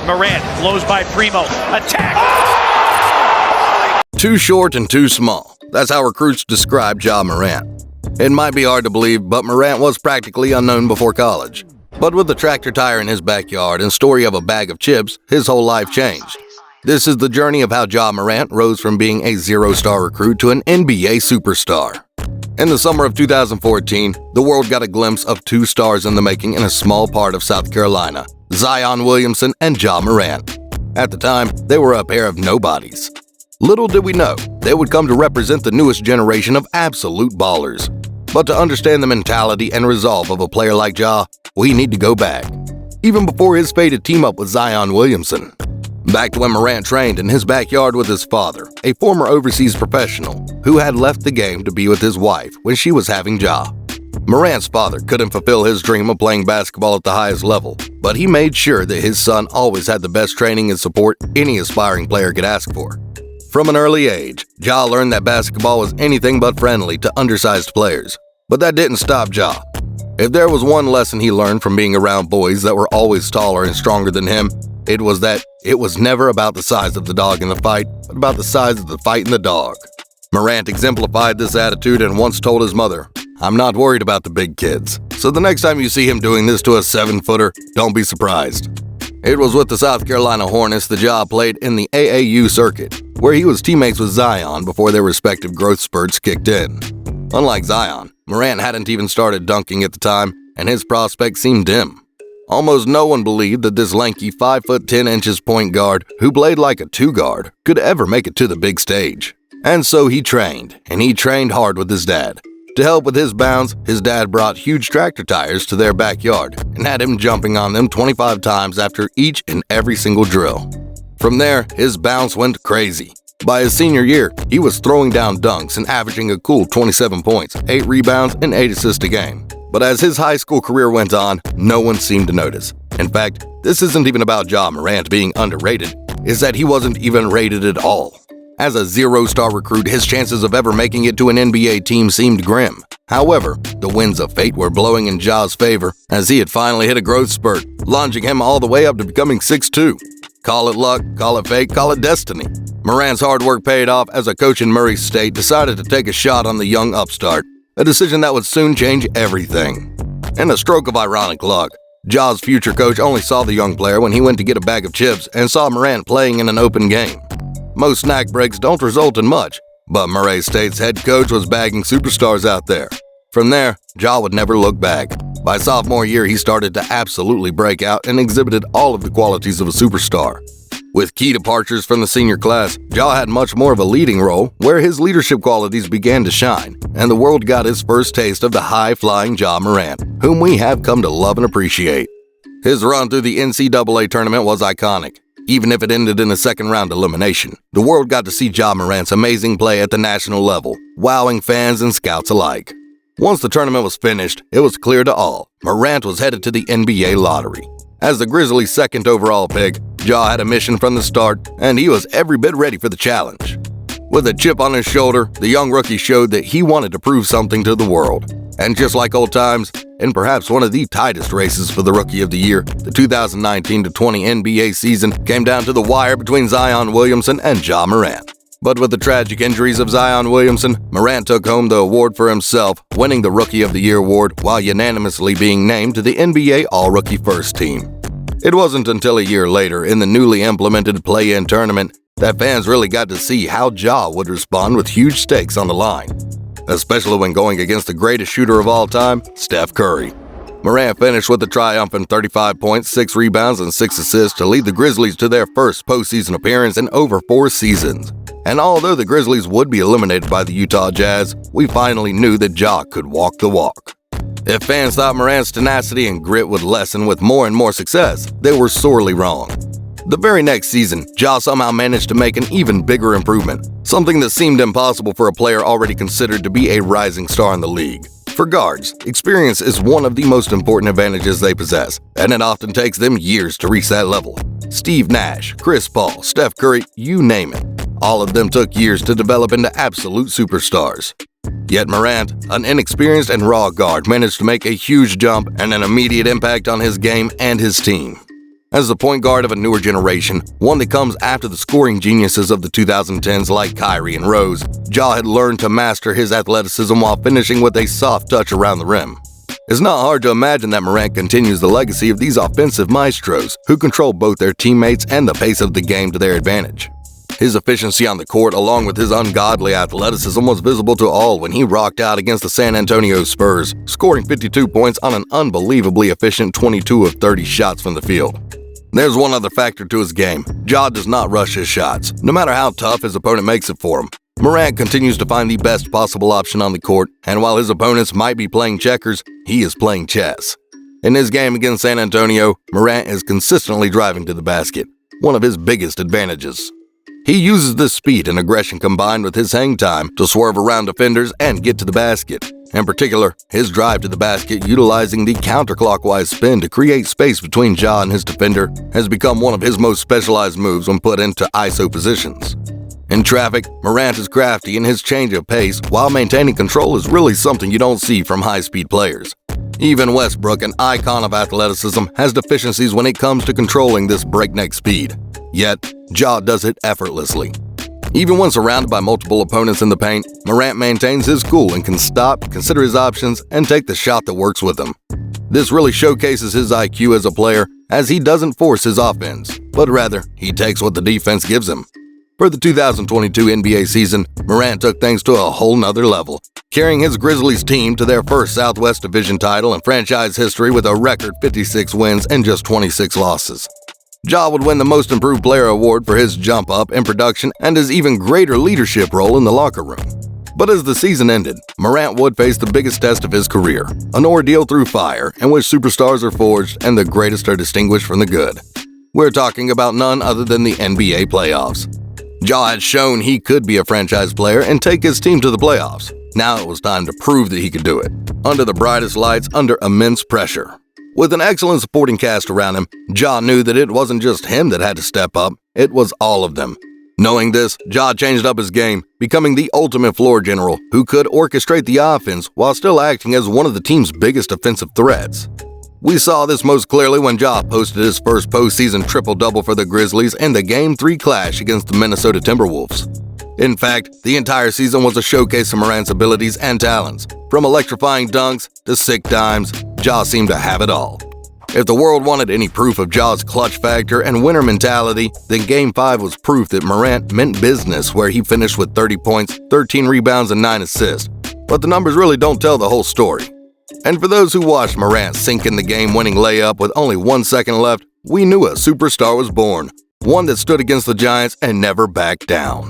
Morant blows by Primo. Attack! Too short and too small. That's how recruits describe Ja Morant. It might be hard to believe, but Morant was practically unknown before college. But with a tractor tire in his backyard and story of a bag of chips, his whole life changed. This is the journey of how Ja Morant rose from being a zero-star recruit to an NBA superstar. In the summer of 2014, the world got a glimpse of two stars in the making in a small part of South Carolina, Zion Williamson and Ja Morant. At the time, they were a pair of nobodies. Little did we know, they would come to represent the newest generation of absolute ballers. But to understand the mentality and resolve of a player like Ja, we need to go back. Even before his fated team-up with Zion Williamson. Back to when Morant trained in his backyard with his father, a former overseas professional, who had left the game to be with his wife when she was having Ja. Morant's father couldn't fulfill his dream of playing basketball at the highest level, but he made sure that his son always had the best training and support any aspiring player could ask for. From an early age, Ja learned that basketball was anything but friendly to undersized players. But that didn't stop Ja. If there was one lesson he learned from being around boys that were always taller and stronger than him, it was that it was never about the size of the dog in the fight, but about the size of the fight in the dog. Morant exemplified this attitude and once told his mother, "I'm not worried about the big kids, so the next time you see him doing this to a 7-footer, don't be surprised." It was with the South Carolina Hornets that Ja played in the AAU circuit, where he was teammates with Zion before their respective growth spurts kicked in. Unlike Zion, Morant hadn't even started dunking at the time, and his prospects seemed dim. Almost no one believed that this lanky 5'10" point guard, who played like a 2-guard, could ever make it to the big stage. And so he trained, and he trained hard with his dad. To help with his bounce, his dad brought huge tractor tires to their backyard and had him jumping on them 25 times after each and every single drill. From there, his bounce went crazy. By his senior year, he was throwing down dunks and averaging a cool 27 points, 8 rebounds, and 8 assists a game. But as his high school career went on, no one seemed to notice. In fact, this isn't even about Ja Morant being underrated, it's that he wasn't even rated at all. As a zero-star recruit, his chances of ever making it to an NBA team seemed grim. However, the winds of fate were blowing in Ja's favor as he had finally hit a growth spurt, launching him all the way up to becoming 6'2". Call it luck, call it fate, call it destiny. Morant's hard work paid off as a coach in Murray State decided to take a shot on the young upstart, a decision that would soon change everything. In a stroke of ironic luck, Ja's future coach only saw the young player when he went to get a bag of chips and saw Morant playing in an open game. Most snack breaks don't result in much, but Murray State's head coach was bagging superstars out there. From there, Ja would never look back. By sophomore year, he started to absolutely break out and exhibited all of the qualities of a superstar. With key departures from the senior class, Ja had much more of a leading role, where his leadership qualities began to shine, and the world got his first taste of the high-flying Ja Morant, whom we have come to love and appreciate. His run through the NCAA tournament was iconic. Even if it ended in a second-round elimination, the world got to see Ja Morant's amazing play at the national level, wowing fans and scouts alike. Once the tournament was finished, it was clear to all, Morant was headed to the NBA lottery. As the Grizzlies' second overall pick, Ja had a mission from the start, and he was every bit ready for the challenge. With a chip on his shoulder, the young rookie showed that he wanted to prove something to the world. And just like old times, in perhaps one of the tightest races for the Rookie of the Year, the 2019-20 NBA season came down to the wire between Zion Williamson and Ja Morant. But with the tragic injuries of Zion Williamson, Morant took home the award for himself, winning the Rookie of the Year award while unanimously being named to the NBA All-Rookie First Team. It wasn't until a year later, in the newly implemented play-in tournament, that fans really got to see how Ja would respond with huge stakes on the line, especially when going against the greatest shooter of all time, Steph Curry. Morant finished with a triumphant 35 points, 6 rebounds, and 6 assists to lead the Grizzlies to their first postseason appearance in over 4 seasons. And although the Grizzlies would be eliminated by the Utah Jazz, we finally knew that Ja could walk the walk. If fans thought Morant's tenacity and grit would lessen with more and more success, they were sorely wrong. The very next season, Ja somehow managed to make an even bigger improvement, something that seemed impossible for a player already considered to be a rising star in the league. For guards, experience is one of the most important advantages they possess, and it often takes them years to reach that level. Steve Nash, Chris Paul, Steph Curry, you name it. All of them took years to develop into absolute superstars. Yet Morant, an inexperienced and raw guard, managed to make a huge jump and an immediate impact on his game and his team. As the point guard of a newer generation, one that comes after the scoring geniuses of the 2010s like Kyrie and Rose, Ja had learned to master his athleticism while finishing with a soft touch around the rim. It's not hard to imagine that Morant continues the legacy of these offensive maestros who control both their teammates and the pace of the game to their advantage. His efficiency on the court, along with his ungodly athleticism, was visible to all when he rocked out against the San Antonio Spurs, scoring 52 points on an unbelievably efficient 22 of 30 shots from the field. There's one other factor to his game. Ja does not rush his shots, no matter how tough his opponent makes it for him. Morant continues to find the best possible option on the court, and while his opponents might be playing checkers, he is playing chess. In his game against San Antonio, Morant is consistently driving to the basket, one of his biggest advantages. He uses this speed and aggression combined with his hang time to swerve around defenders and get to the basket. In particular, his drive to the basket utilizing the counterclockwise spin to create space between Ja and his defender has become one of his most specialized moves when put into ISO positions. In traffic, Morant is crafty and his change of pace while maintaining control is really something you don't see from high-speed players. Even Westbrook, an icon of athleticism, has deficiencies when it comes to controlling this breakneck speed. Yet, Ja does it effortlessly. Even when surrounded by multiple opponents in the paint, Morant maintains his cool and can stop, consider his options, and take the shot that works with him. This really showcases his IQ as a player, as he doesn't force his offense, but rather, he takes what the defense gives him. For the 2022 NBA season, Morant took things to a whole nother level, carrying his Grizzlies team to their first Southwest Division title in franchise history with a record 56 wins and just 26 losses. Ja would win the Most Improved Player award for his jump up in production and his even greater leadership role in the locker room. But as the season ended, Morant would face the biggest test of his career, an ordeal through fire in which superstars are forged and the greatest are distinguished from the good. We're talking about none other than the NBA playoffs. Ja had shown he could be a franchise player and take his team to the playoffs. Now it was time to prove that he could do it, under the brightest lights, under immense pressure. With an excellent supporting cast around him, Ja knew that it wasn't just him that had to step up, it was all of them. Knowing this, Ja changed up his game, becoming the ultimate floor general who could orchestrate the offense while still acting as one of the team's biggest offensive threats. We saw this most clearly when Ja posted his first postseason triple-double for the Grizzlies in the Game 3 clash against the Minnesota Timberwolves. In fact, the entire season was a showcase of Morant's abilities and talents. From electrifying dunks to sick dimes, Ja seemed to have it all. If the world wanted any proof of Ja's clutch factor and winner mentality, then Game 5 was proof that Morant meant business, where he finished with 30 points, 13 rebounds, and 9 assists. But the numbers really don't tell the whole story. And for those who watched Morant sink in the game-winning layup with only 1 second left, we knew a superstar was born, one that stood against the Giants and never backed down.